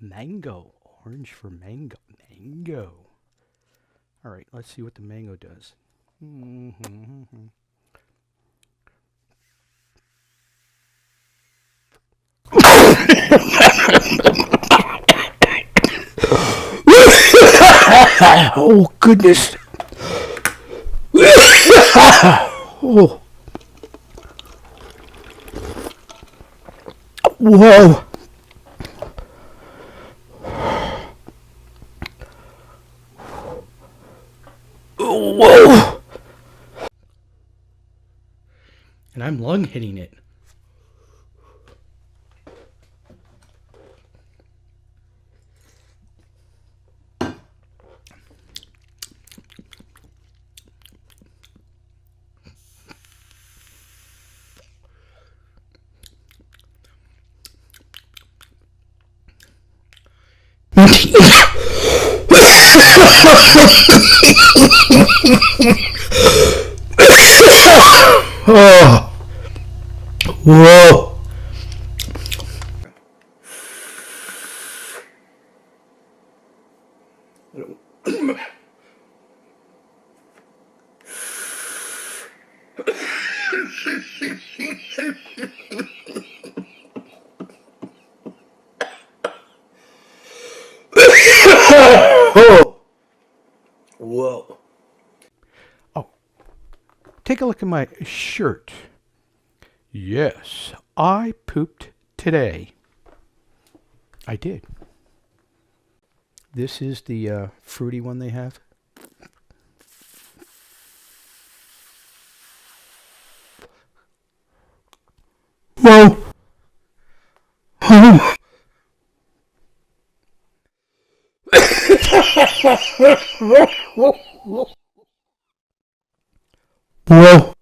Mango. Orange for mango. Mango. All right, let's see what the mango does. Oh, goodness. Oh. Whoa. Whoa. And I'm lung hitting it. Oh. Whoa. Oh. Whoa. Oh, take a look at my shirt. Yes, I pooped today. I did. This is the fruity one they have. Whoa. Oh. Whoa.